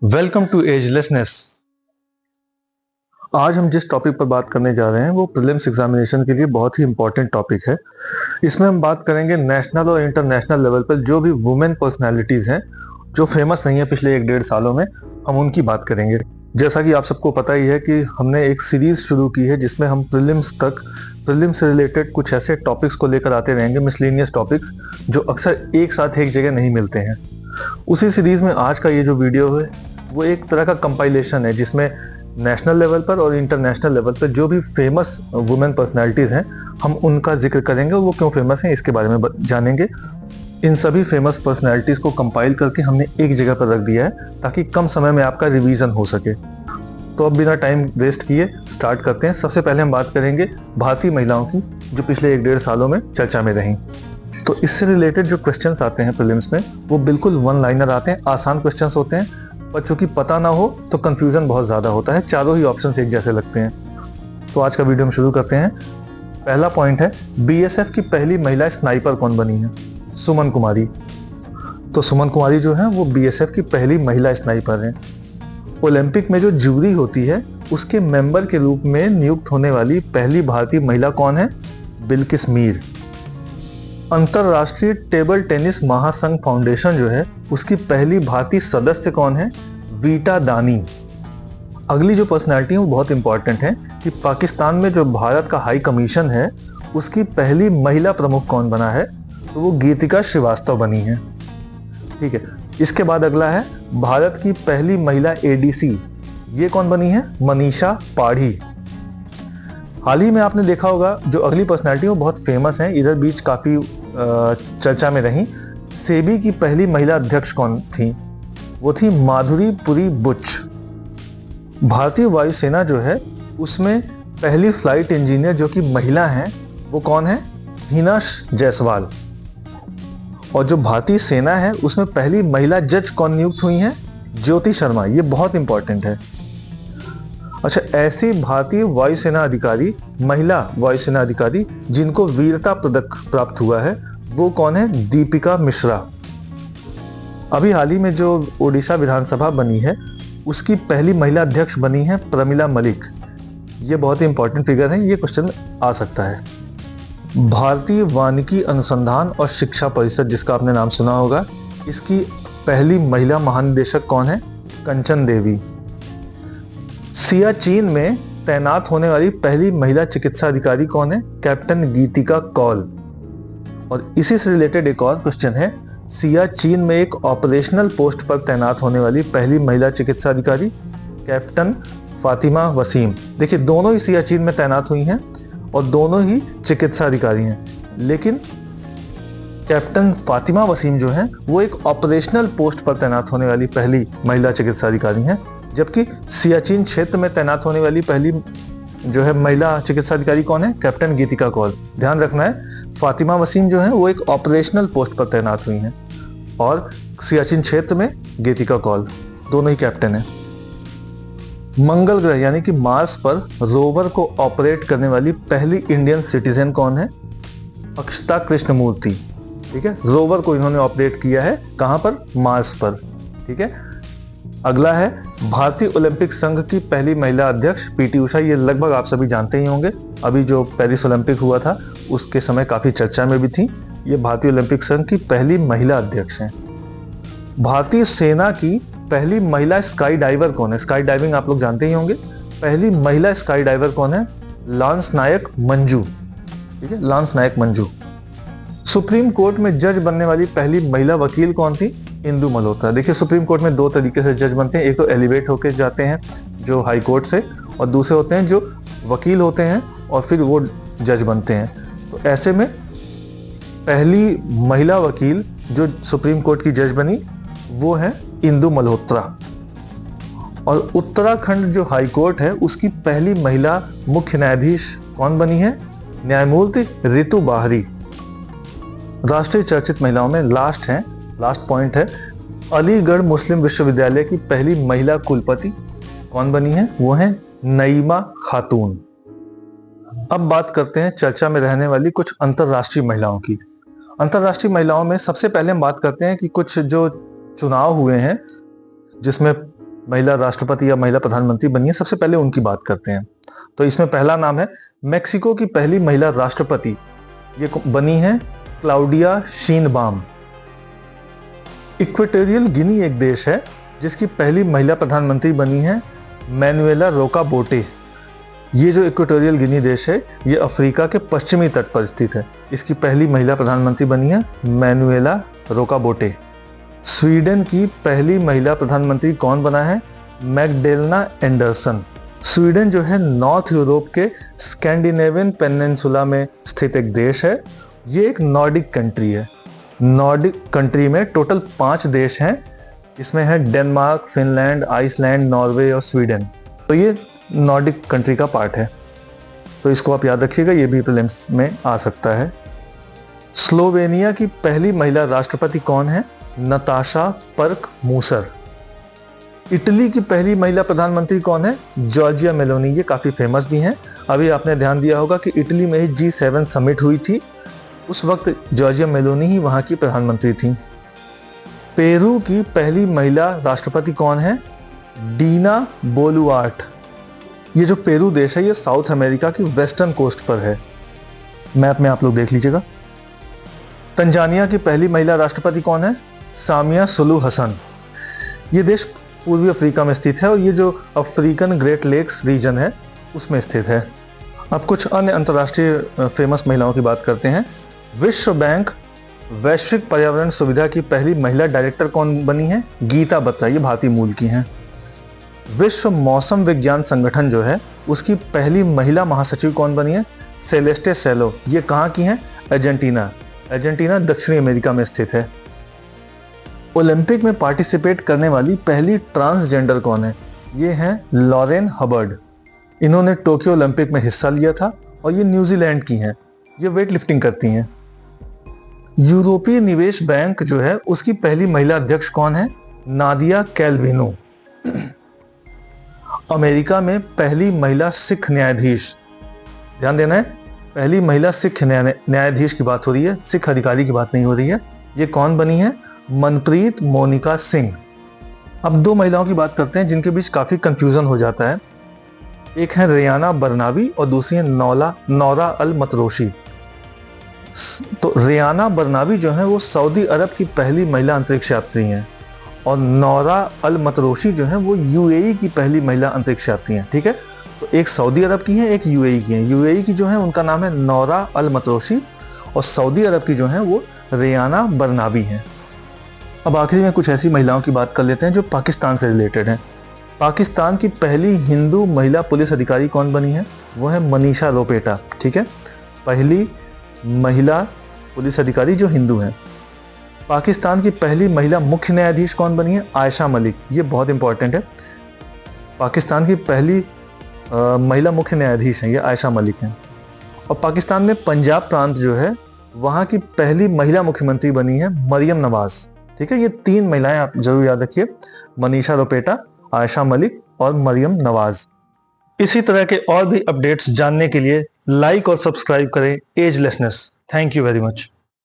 Welcome to एजलेसनेस। आज हम जिस टॉपिक पर बात करने जा रहे हैं वो प्रीलिम्स एग्जामिनेशन के लिए बहुत ही इंपॉर्टेंट टॉपिक है। इसमें हम बात करेंगे नेशनल और इंटरनेशनल लेवल पर जो भी वुमेन पर्सनालिटीज हैं जो फेमस नहीं है पिछले 1-1.5 सालों में, हम उनकी बात करेंगे। जैसा कि आप सबको पता ही है कि हमने एक सीरीज शुरू की है जिसमें हम प्रीलिम्स से रिलेटेड कुछ ऐसे टॉपिक्स को लेकर आते रहेंगे, मिसलेनियस टॉपिक्स जो अक्सर एक साथ एक जगह नहीं मिलते हैं। उसी सीरीज में आज का ये जो वीडियो है वो एक तरह का कंपाइलेशन है जिसमें नेशनल लेवल पर और इंटरनेशनल लेवल पर जो भी फेमस वुमेन पर्सनालिटीज़ हैं हम उनका जिक्र करेंगे और वो क्यों फेमस हैं इसके बारे में जानेंगे। इन सभी फेमस पर्सनालिटीज़ को कंपाइल करके हमने एक जगह पर रख दिया है ताकि कम समय में आपका रिवीजन हो सके। तो अब बिना टाइम वेस्ट किए स्टार्ट करते हैं। सबसे पहले हम बात करेंगे भारतीय महिलाओं की जो पिछले 1-1.5 सालों में चर्चा में रहीं। तो इससे रिलेटेड जो क्वेश्चंस आते हैं प्रीलिम्स में वो बिल्कुल वन लाइनर आते हैं, आसान क्वेश्चंस होते हैं, पर चूंकि पता ना हो तो कंफ्यूजन बहुत ज़्यादा होता है, चारों ही ऑप्शंस एक जैसे लगते हैं। तो आज का वीडियो हम शुरू करते हैं। पहला पॉइंट है बीएसएफ की पहली महिला स्नाइपर कौन बनी है? सुमन कुमारी। तो सुमन कुमारी जो है वो बीएसएफ की पहली महिला स्नाइपर हैं। ओलंपिक में जो जूरी होती है उसके मेंबर के रूप में नियुक्त होने वाली पहली भारतीय महिला कौन है? बिल्किस मीर। अंतरराष्ट्रीय टेबल टेनिस महासंघ फाउंडेशन जो है उसकी पहली भारतीय सदस्य कौन है? वीटा दानी। अगली जो पर्सनैलिटी है वो बहुत इंपॉर्टेंट है कि पाकिस्तान में जो भारत का हाई कमीशन है उसकी पहली महिला प्रमुख कौन बना है? तो वो गीतिका श्रीवास्तव बनी है। ठीक है, इसके बाद अगला है भारत की पहली महिला एडीसी, ये कौन बनी है? मनीषा पाढ़ी। हाल ही में आपने देखा होगा जो अगली पर्सनैलिटी वो बहुत फेमस हैं, इधर बीच काफ़ी चर्चा में रही। सेबी की पहली महिला अध्यक्ष कौन थी? वो थी माधुरी पुरी बुच। भारतीय वायुसेना जो है उसमें पहली फ्लाइट इंजीनियर जो कि महिला हैं वो कौन है? हिना जायसवाल। और जो भारतीय सेना है उसमें पहली महिला जज कौन नियुक्त हुई हैं? ज्योति शर्मा। ये बहुत इंपॉर्टेंट है। अच्छा, ऐसी भारतीय वायुसेना अधिकारी, महिला वायुसेना अधिकारी जिनको वीरता पदक प्राप्त हुआ है वो कौन है? दीपिका मिश्रा। अभी हाल ही में जो ओडिशा विधानसभा बनी है उसकी पहली महिला अध्यक्ष बनी है प्रमिला मलिक। ये बहुत ही इंपॉर्टेंट फिगर है, ये क्वेश्चन आ सकता है। भारतीय वानिकी अनुसंधान और शिक्षा परिषद जिसका आपने नाम सुना होगा, इसकी पहली महिला महानिदेशक कौन है? कंचन देवी। सियाचिन में तैनात होने वाली पहली महिला चिकित्सा अधिकारी कौन है? कैप्टन गीतिका कौल। और इसी से रिलेटेड एक और क्वेश्चन है, सियाचिन में एक ऑपरेशनल पोस्ट पर तैनात होने वाली पहली महिला चिकित्सा अधिकारी? कैप्टन फातिमा वसीम। देखिए, दोनों ही सियाचिन में तैनात हुई हैं और दोनों ही चिकित्सा अधिकारी हैं, लेकिन कैप्टन फातिमा वसीम जो है वो एक ऑपरेशनल पोस्ट पर तैनात होने वाली पहली महिला चिकित्सा अधिकारी हैं, जबकि सियाचिन क्षेत्र में तैनात होने वाली पहली जो है महिला चिकित्सा अधिकारी कौन है? कैप्टन गीतिका कौल। ध्यान रखना है, फातिमा वसीम जो है वो एक ऑपरेशनल पोस्ट पर तैनात हुई हैं और सियाचिन क्षेत्र में गीतिका कौल, दोनों ही कैप्टन हैं। मंगल ग्रह यानी कि मार्स पर रोवर को ऑपरेट करने वाली पहली इंडियन सिटीजन कौन है? अक्षता कृष्णमूर्ति। ठीक है, रोवर को इन्होंने ऑपरेट किया है कहां पर? मार्स पर। ठीक है, अगला है भारतीय ओलंपिक संघ की पहली महिला अध्यक्ष पीटी उषा। ये लगभग आप सभी जानते ही होंगे, अभी जो पेरिस ओलंपिक हुआ था उसके समय काफी चर्चा में भी थी। ये भारतीय ओलंपिक संघ की पहली महिला अध्यक्ष हैं। भारतीय सेना की पहली महिला स्काई डाइवर कौन है? स्काई डाइविंग आप लोग जानते ही होंगे। पहली महिला स्काई डाइवर कौन है? लांस नायक मंजू। ठीक है, लांस नायक मंजू। सुप्रीम कोर्ट में जज बनने वाली पहली महिला वकील कौन थी? इंदु मल्होत्रा। देखिए, सुप्रीम कोर्ट में दो तरीके से जज बनते हैं, एक तो एलिवेट होकर जाते हैं जो हाई कोर्ट से, और दूसरे होते हैं जो वकील होते हैं और फिर वो जज बनते हैं। तो ऐसे में पहली महिला वकील जो सुप्रीम कोर्ट की जज बनी वो है इंदु मल्होत्रा। और उत्तराखंड जो हाई कोर्ट है उसकी पहली महिला मुख्य न्यायाधीश कौन बनी है? न्यायमूर्ति ऋतु बाहरी। राष्ट्रीय चर्चित महिलाओं में लास्ट पॉइंट है, अलीगढ़ मुस्लिम विश्वविद्यालय की पहली महिला कुलपति कौन बनी है? वो है नईमा खातून। अब बात करते हैं चर्चा में रहने वाली कुछ अंतरराष्ट्रीय महिलाओं की। अंतरराष्ट्रीय महिलाओं में सबसे पहले हम बात करते हैं कि कुछ जो चुनाव हुए हैं जिसमें महिला राष्ट्रपति या महिला प्रधानमंत्री बनी है, सबसे पहले उनकी बात करते हैं। तो इसमें पहला नाम है मेक्सिको की पहली महिला राष्ट्रपति, ये बनी है क्लाउडिया शीनबाम। इक्वेटोरियल गिनी एक देश है जिसकी पहली महिला प्रधानमंत्री बनी है मैनुएला रोका बोटे। ये जो इक्वेटोरियल गिनी देश है ये अफ्रीका के पश्चिमी तट पर स्थित है। इसकी पहली महिला प्रधानमंत्री बनी है मैनुएला रोका बोटे। स्वीडन की पहली महिला प्रधानमंत्री कौन बना है? Magdalena Andersson. स्वीडन जो है नॉर्थ यूरोप के स्कैंडिनेवियन पेनिनसुला में स्थित एक देश है। ये एक नॉर्डिक कंट्री है। नॉर्डिक कंट्री में टोटल 5 देश हैं। इसमें है डेनमार्क, फिनलैंड, आइसलैंड, नॉर्वे और स्वीडन। तो ये नॉर्डिक कंट्री का पार्ट है, तो इसको आप याद रखिएगा, ये भी प्रीलिम्स में आ सकता है। स्लोवेनिया की पहली महिला राष्ट्रपति कौन है? नताशा पर्क मूसर। इटली की पहली महिला प्रधानमंत्री कौन है? Giorgia Meloni. ये काफी फेमस भी हैं। अभी आपने ध्यान दिया होगा कि इटली में ही G7 समिट हुई थी, उस वक्त जॉर्जिया मेलोनी ही वहां की प्रधानमंत्री थी। पेरू की पहली महिला राष्ट्रपति कौन है? डीना बोलुआर्ट। ये जो पेरू देश है ये साउथ अमेरिका की वेस्टर्न कोस्ट पर है। मैप में आप लोग देख लीजिएगा। तंजानिया की पहली महिला राष्ट्रपति कौन है? सामिया सुलू हसन। ये देश पूर्वी अफ्रीका में स्थित है और ये जो अफ्रीकन ग्रेट लेक्स रीजन है उसमें स्थित है। अब कुछ अन्य अंतर्राष्ट्रीय फेमस महिलाओं की बात करते हैं। विश्व बैंक वैश्विक पर्यावरण सुविधा की पहली महिला डायरेक्टर कौन बनी है? गीता बत्रा। ये भारतीय मूल की हैं। विश्व मौसम विज्ञान संगठन जो है उसकी पहली महिला महासचिव कौन बनी है? सेलेस्टे सेलो। ये कहाँ की हैं? अर्जेंटीना। अर्जेंटीना दक्षिणी अमेरिका में स्थित है। ओलंपिक में पार्टिसिपेट करने वाली पहली ट्रांसजेंडर कौन है? ये हैं लॉरेन हबर्ड। इन्होंने टोक्यो ओलंपिक में हिस्सा लिया था और ये न्यूजीलैंड की हैं। ये वेट लिफ्टिंग करती हैं। यूरोपीय निवेश बैंक जो है उसकी पहली महिला अध्यक्ष कौन है? नादिया कैलविनो। अमेरिका में पहली महिला सिख न्यायाधीश, ध्यान देना है, पहली महिला सिख न्यायाधीश की बात हो रही है, सिख अधिकारी की बात नहीं हो रही है। ये कौन बनी है? मनप्रीत मोनिका सिंह। अब 2 महिलाओं की बात करते हैं जिनके बीच काफी कंफ्यूजन हो जाता है। एक है रेयाना बरनावी और दूसरी है नौरा अल मतरोशी। तो रेयाना बरनावी जो है वो सऊदी अरब की पहली महिला अंतरिक्ष यात्री हैं और नौरा अल मतरोशी जो है वो यूएई की पहली महिला अंतरिक्ष यात्री हैं। ठीक है, तो एक सऊदी अरब की है, एक यूएई की है। यूएई की जो है उनका नाम है नौरा अल मतरोशी और सऊदी अरब की जो है वो रेयाना बरनावी हैं। अब आखिरी में कुछ ऐसी महिलाओं की बात कर लेते हैं जो पाकिस्तान से रिलेटेड हैं। पाकिस्तान की पहली हिंदू महिला पुलिस अधिकारी कौन बनी है? वो है मनीषा रोपेटा। ठीक है, पहली महिला पुलिस अधिकारी जो हिंदू हैं। पाकिस्तान की पहली महिला मुख्य न्यायाधीश कौन बनी है? आयशा मलिक। ये बहुत इंपॉर्टेंट है। पाकिस्तान की पहली महिला मुख्य न्यायाधीश हैं ये आयशा मलिक हैं। और पाकिस्तान में पंजाब प्रांत जो है वहाँ की पहली महिला मुख्यमंत्री बनी है मरियम नवाज। ठीक है, ये 3 महिलाएं आप जरूर याद रखिए, मनीषा रोपेटा, आयशा मलिक और मरियम नवाज। इसी तरह के और भी अपडेट्स जानने के लिए लाइक और सब्सक्राइब करें agelessness. Thank you very much.